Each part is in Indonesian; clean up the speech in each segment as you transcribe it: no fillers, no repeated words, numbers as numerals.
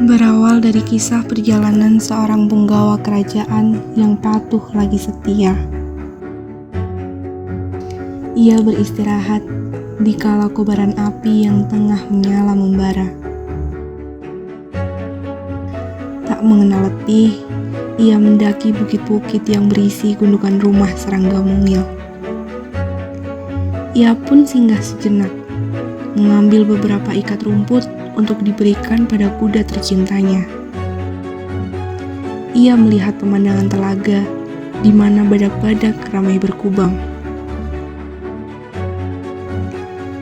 Berawal dari kisah perjalanan seorang punggawa kerajaan yang patuh lagi setia. Ia beristirahat di kala kobaran api yang tengah menyala membara. Tak mengenal letih, ia mendaki bukit-bukit yang berisi gundukan rumah serangga mungil. Ia pun singgah sejenak, mengambil beberapa ikat rumput untuk diberikan pada kuda tercintanya. Ia melihat pemandangan telaga di mana badak-badak ramai berkubang.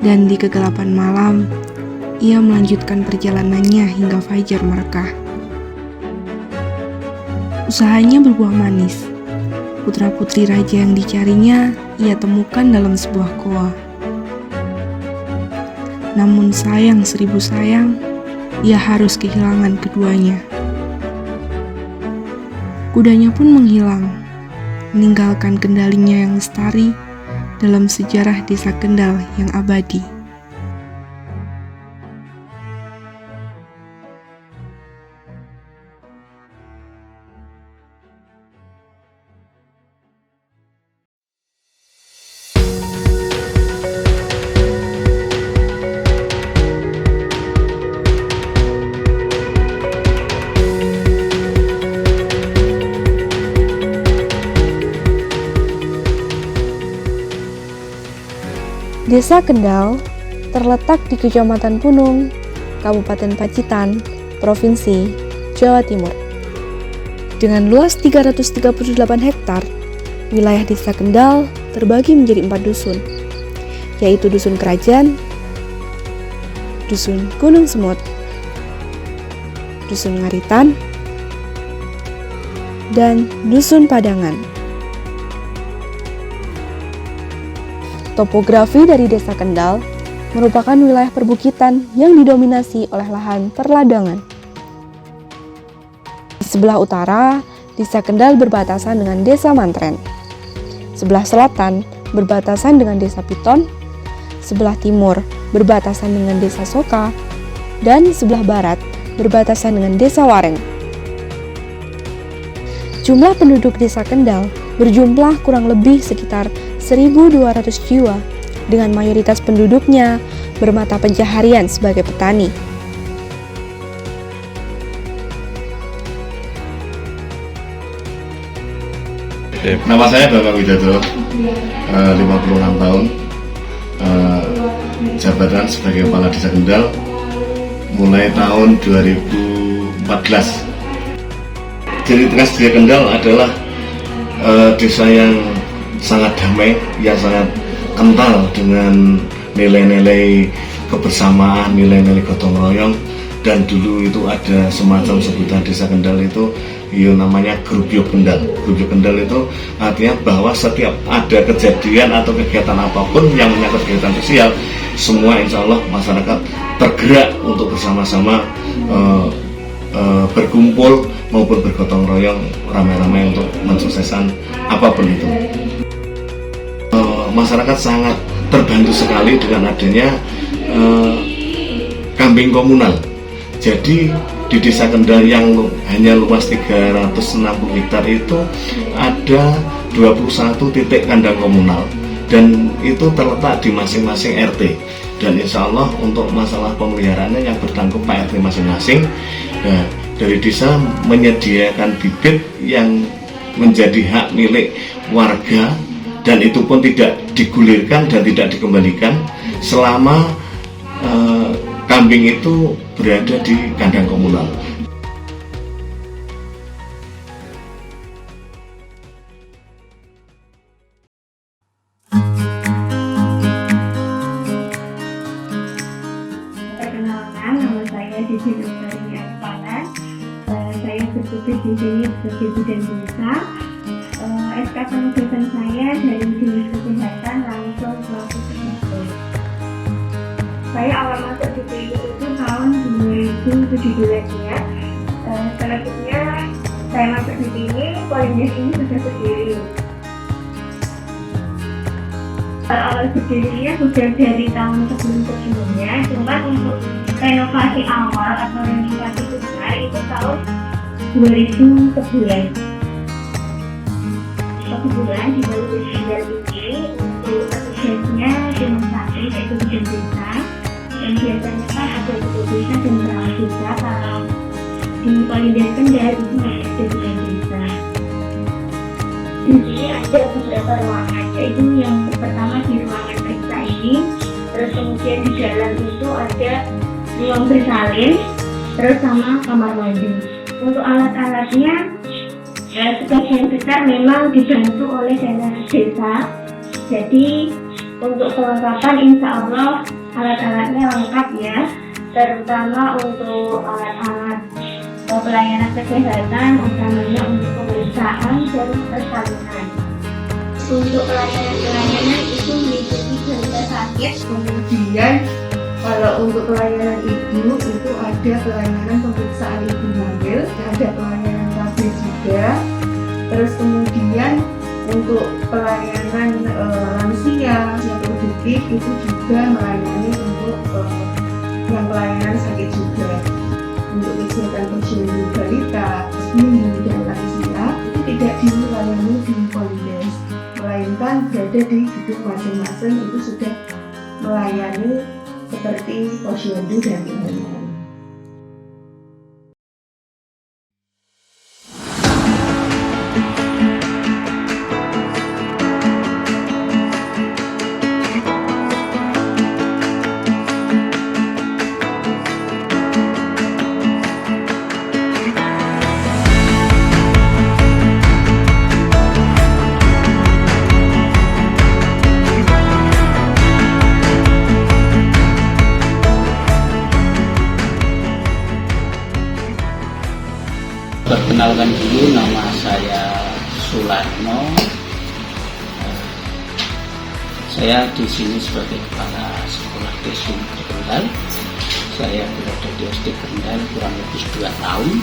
Dan di kegelapan malam, ia melanjutkan perjalanannya hingga fajar merekah. Usahanya berbuah manis. Putra-putri raja yang dicarinya ia temukan dalam sebuah goa. Namun sayang seribu sayang, ia harus kehilangan keduanya. Kudanya pun menghilang, meninggalkan kendalinya yang lestari dalam sejarah desa Kendal yang abadi. Desa Kendal terletak di Kecamatan Punung, Kabupaten Pacitan, Provinsi Jawa Timur. Dengan luas 338 hektar, wilayah Desa Kendal terbagi menjadi 4 dusun, yaitu Dusun Kerajaan, Dusun Gunung Semut, Dusun Ngaritan, dan Dusun Padangan. Topografi dari Desa Kendal merupakan wilayah perbukitan yang didominasi oleh lahan perladangan. Di sebelah utara, Desa Kendal berbatasan dengan Desa Mantren. Sebelah selatan berbatasan dengan Desa Piton, sebelah timur berbatasan dengan Desa Soka, dan sebelah barat berbatasan dengan Desa Wareng. Jumlah penduduk Desa Kendal berjumlah kurang lebih sekitar 1.200 jiwa, dengan mayoritas penduduknya bermata pencaharian sebagai petani. Nama saya Bapak Widodo, 56 tahun, jabatan sebagai Kepala Desa Kendal mulai tahun 2014. Ciri khas Desa Kendal adalah desa yang sangat damai, yang sangat kental dengan nilai-nilai kebersamaan, nilai-nilai gotong royong. Dan dulu itu ada semacam sebutan Desa Kendal itu namanya Grup Kendal. Grup Kendal itu artinya bahwa setiap ada kejadian atau kegiatan apapun yang menyangkut kegiatan sosial, semua insya Allah masyarakat tergerak untuk bersama-sama berkumpul maupun bergotong royong ramai-ramai untuk mensukseskan apapun itu. Masyarakat sangat terbantu sekali dengan adanya kambing komunal. Jadi di Desa Kendal yang hanya luas 360 hektar itu ada 21 titik kandang komunal, dan itu terletak di masing-masing RT. Dan insya Allah untuk masalah pemeliharaannya yang bertanggung Pak RT masing-masing. Nah, dari desa menyediakan bibit yang menjadi hak milik warga, dan itu pun tidak digulirkan dan tidak dikembalikan selama kambing itu berada di kandang komunal. Perkenalkan, nama saya Desi Nurbarini Arifana. Saya bertugas di sini sebagai bidan desa. SK penugasan saya dari Dinas Kesehatan langsung selaku pengatur. Saya awal masuk di sini itu tahun 2017 ya. Selanjutnya saya masuk di sini, koordinasi ini sudah berdiri. Awal berdirinya sudah dari tahun sebelumnya, cuma untuk renovasi awal atau renovasi besar 2.000 sebulan. Kebetulan di Balai Kendal ini untuk petugasnya cuma satu, yaitu bidan desa. Dan biasanya kan ada bidan desa dan perawat desa. Kalau di Balai Kendal itu hanya ada bidan desa. Di sini ada beberapa ruangan, yaitu yang pertama di ruangan periksa ini, terus kemudian di dalam itu ada ruang bersalin, terus sama kamar mandi. Untuk alat-alatnya sebagian besar memang dibantu oleh dana desa. Jadi untuk kelengkapan insya Allah alat-alatnya lengkap ya, terutama untuk alat-alat pelayanan kesehatan, utamanya untuk pemeriksaan dan persalinan. Untuk pelayanan itu meliputi janda sakit, kemudian kalau untuk pelayanan ibu itu ada pelayanan pemeriksaan ibu hamil, ada pelayanan KB juga. Terus kemudian untuk pelayanan lansia yang produktif itu juga melayani untuk yang pelayanan sakit juga. Untuk kesehatan posyandu balita, bayi dan lansia itu tidak dilayani di Polides, melainkan berada di gedung masing-masing itu sudah melayani seperti posyandu dan lain-lain. Perkenalkan dulu, nama saya Sularno. Saya di sini sebagai kepala sekolah SD Negeri Kendal. Saya berada di SD Kendal kurang lebih 2 tahun.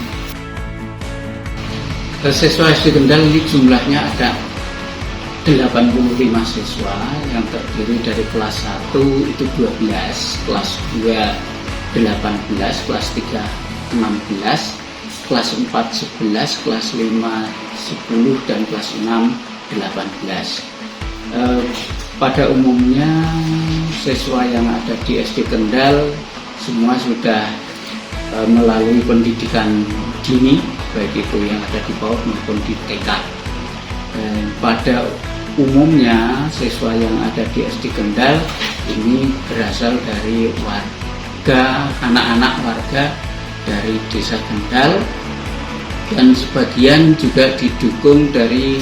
Siswa SD Kendal ini jumlahnya ada 85 siswa yang terdiri dari kelas 1 itu 12, kelas 2 18, kelas 3 16, kelas 4 11, kelas 5 10, dan kelas 6 18. Pada umumnya siswa yang ada di SD Kendal semua sudah melalui pendidikan dini, baik itu yang ada di PAUD maupun di TK. Pada umumnya siswa yang ada di SD Kendal ini berasal dari warga, anak-anak warga dari desa Kendal, dan sebagian juga didukung dari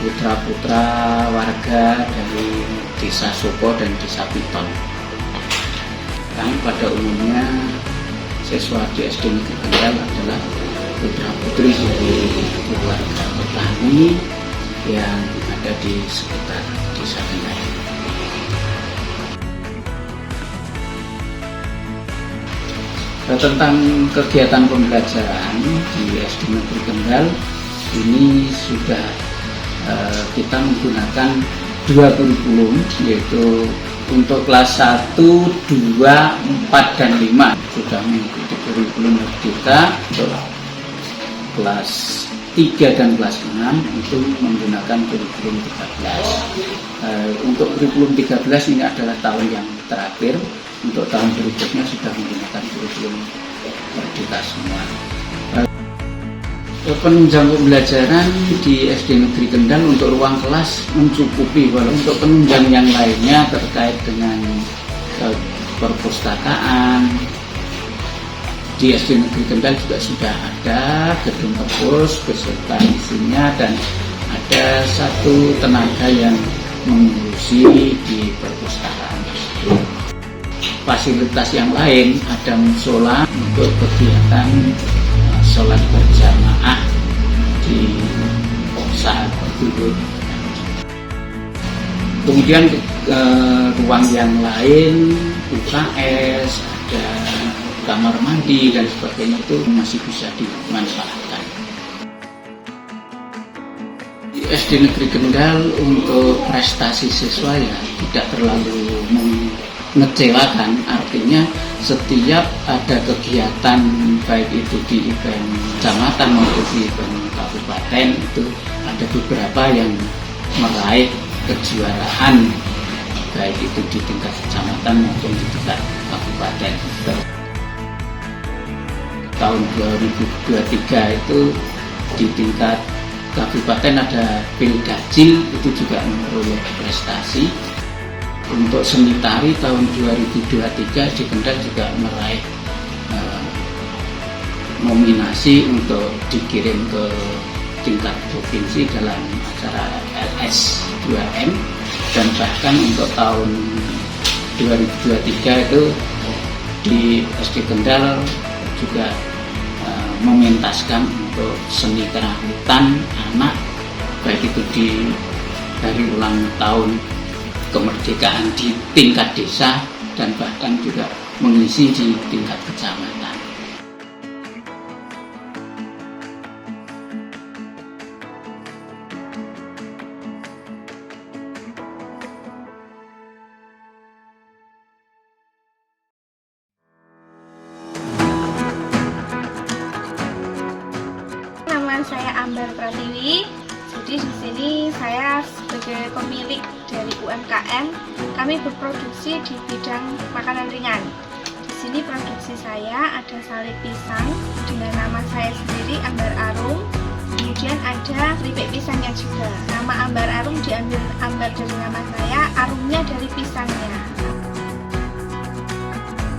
putra-putra warga dari desa Soko dan desa Piton. Dan pada umumnya siswa di SD Negeri Kendal adalah putra-putri dari keluarga petani yang ada di sekitar desa Kendal. Tentang kegiatan pembelajaran di SD Negeri Kendal ini sudah kita menggunakan 2 kurikulum, yaitu untuk kelas 1, 2, 4, dan 5 sudah mengikuti kurikulum Merdeka. Untuk kelas 3 dan kelas 6 itu menggunakan kurikulum 13. Untuk kurikulum 13 ini adalah tahun yang terakhir. Untuk tahun berikutnya sudah menggunakan kurikulum Merdeka semua. Penunjang pembelajaran di SD Negeri Kendal untuk ruang kelas mencukupi, walau untuk penunjang yang lainnya terkait dengan perpustakaan di SD Negeri Kendal juga sudah ada gedung perpus beserta isinya, dan ada 1 tenaga yang mengurusi di perpustakaan tersebut. Fasilitas yang lain ada musola untuk kegiatan sholat berjamaah di saat berduhur. Kemudian ruang yang lain, UKS, ada kamar mandi dan sebagainya itu masih bisa dimanfaatkan. Di SD Negeri Kendal untuk prestasi siswa ya tidak terlalu mengecewakan, artinya setiap ada kegiatan baik itu di event kecamatan maupun di event kabupaten itu ada beberapa yang meraih kejuaraan baik itu di tingkat kecamatan maupun di tingkat kabupaten. Tahun 2023 itu di tingkat kabupaten ada Pilgajil itu juga memperoleh prestasi. Untuk seni tari tahun 2023 di Kendal juga meraih nominasi untuk dikirim ke tingkat provinsi dalam acara LS2M, dan bahkan untuk tahun 2023 itu di SD Kendal juga mementaskan untuk seni kerawitan anak baik itu di hari ulang tahun kemerdekaan di tingkat desa dan bahkan juga mengisi di tingkat kecamatan. Nama saya Ambar Pratiwi. Jadi di sini saya sebagai pemilik dari UMKM, kami berproduksi di bidang makanan ringan. Di sini produksi saya ada sale pisang dengan nama saya sendiri Ambar Arum. Kemudian ada keripik pisangnya juga. Nama Ambar Arum diambil ambar dari nama saya, arumnya dari pisangnya.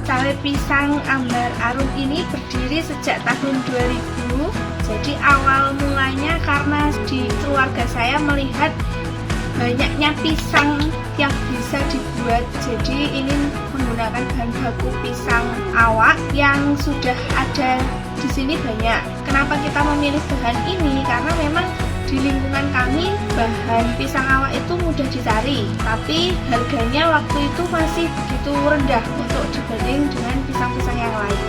Sale pisang Ambar Arum ini berdiri sejak tahun 2000. Jadi awal mulanya karena di keluarga saya melihat banyaknya pisang yang bisa dibuat. Jadi ini menggunakan bahan baku pisang awak yang sudah ada di sini banyak. Kenapa kita memilih bahan ini? Karena memang di lingkungan kami bahan pisang awak itu mudah dicari, tapi harganya waktu itu masih begitu rendah untuk dibanding dengan pisang-pisang yang lain.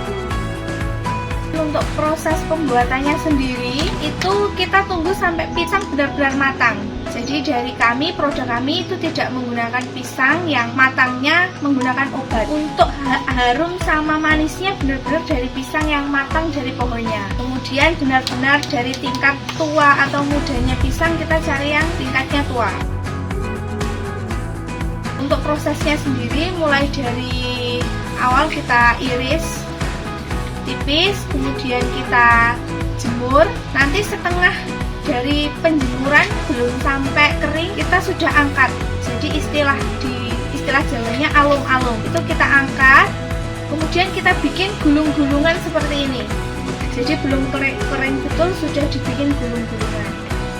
Untuk proses pembuatannya sendiri itu kita tunggu sampai pisang benar-benar matang. Jadi dari kami, produk kami itu tidak menggunakan pisang yang matangnya menggunakan obat. Untuk harum sama manisnya benar-benar dari pisang yang matang dari pohonnya. Kemudian benar-benar dari tingkat tua atau mudanya pisang kita cari yang tingkatnya tua. Untuk prosesnya sendiri mulai dari awal kita iris tipis, kemudian kita jemur. Nanti setengah dari penjemuran belum sampai kering kita sudah angkat. Jadi istilah Jawanya alung-alung itu kita angkat, kemudian kita bikin gulung-gulungan seperti ini. Jadi belum kering betul sudah dibikin gulung-gulungan.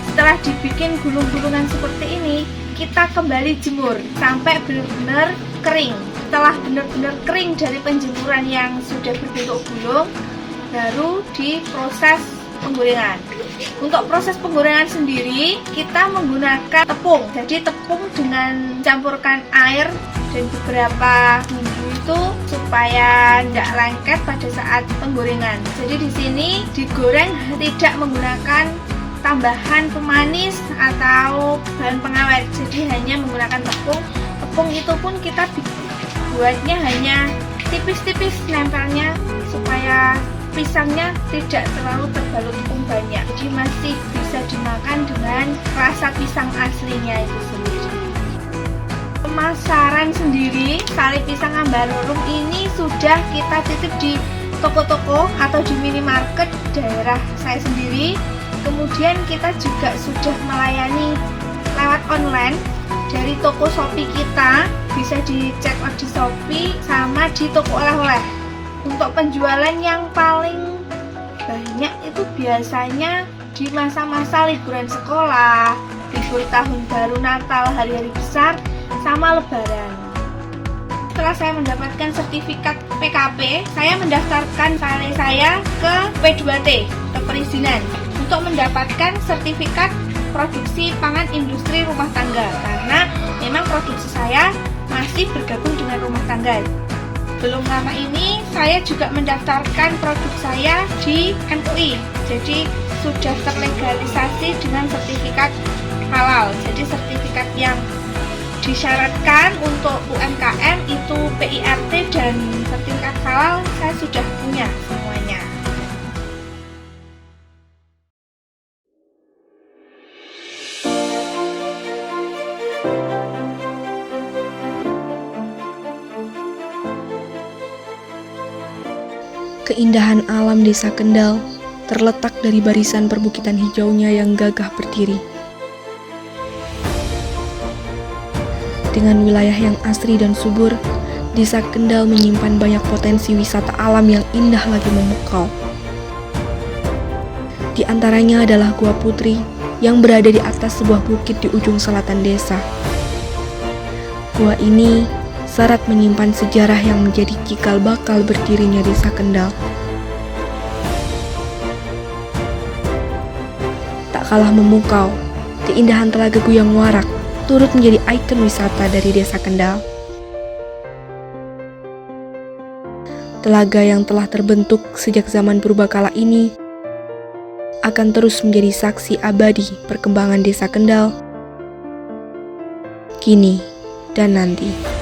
Setelah dibikin gulung-gulungan seperti ini, kita kembali jemur sampai benar-benar kering. Setelah benar-benar kering dari penjemuran yang sudah berbentuk gulung, baru diproses penggorengan. Untuk proses penggorengan sendiri kita menggunakan tepung. Jadi tepung dengan campurkan air dan beberapa bumbu itu supaya tidak lengket pada saat penggorengan. Jadi di sini digoreng tidak menggunakan tambahan pemanis atau bahan pengawet. Jadi hanya menggunakan tepung. Tepung itu pun kita buatnya hanya tipis-tipis nempelnya supaya pisangnya tidak terlalu terbalut tepung banyak, jadi masih bisa dimakan dengan rasa pisang aslinya itu sendiri. Pemasaran sendiri sale pisang Ambar Arum ini sudah kita titip di toko-toko atau di minimarket daerah saya sendiri. Kemudian kita juga sudah melayani lewat online dari toko Shopee kita, bisa dicek di Shopee sama di toko oleh-oleh. Untuk penjualan yang paling banyak itu biasanya di masa-masa liburan sekolah, libur tahun baru, Natal, hari-hari besar, sama Lebaran. Setelah saya mendapatkan sertifikat PKP, saya mendaftarkan sale saya ke P2T, ke perizinan, untuk mendapatkan sertifikat produksi pangan industri rumah tangga, karena memang produksi saya masih bergabung dengan rumah tangga. Belum lama ini saya juga mendaftarkan produk saya di MUI, jadi sudah terlegalisasi dengan sertifikat halal. Jadi sertifikat yang disyaratkan untuk UMKM itu PIRT dan sertifikat halal Sekarang saya sudah punya semuanya. Keindahan alam Desa Kendal terletak dari barisan perbukitan hijaunya yang gagah berdiri. Dengan wilayah yang asri dan subur, Desa Kendal menyimpan banyak potensi wisata alam yang indah lagi memukau. Di antaranya adalah Gua Putri yang berada di atas sebuah bukit di ujung selatan desa. Gua ini syarat menyimpan sejarah yang menjadi cikal bakal berdirinya Desa Kendal. Tak kalah memukau, keindahan Telaga Guyang Warak turut menjadi ikon wisata dari Desa Kendal. Telaga yang telah terbentuk sejak zaman purbakala ini akan terus menjadi saksi abadi perkembangan Desa Kendal kini dan nanti.